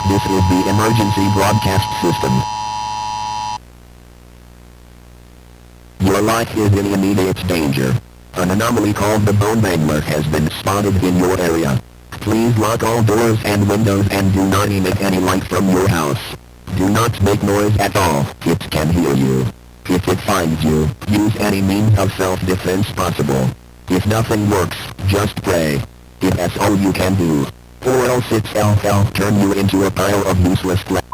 This is the emergency broadcast system. Your life is in immediate danger. An anomaly called the bone mangler has been spotted in your area. Please lock all doors and windows and do not emit any light from your house. Do not make noise at all. It can hear you. If it finds you, use any means of self-defense possible. If nothing works, just pray. If that's all you can do. Or else itself turn you into a pile of useless crap.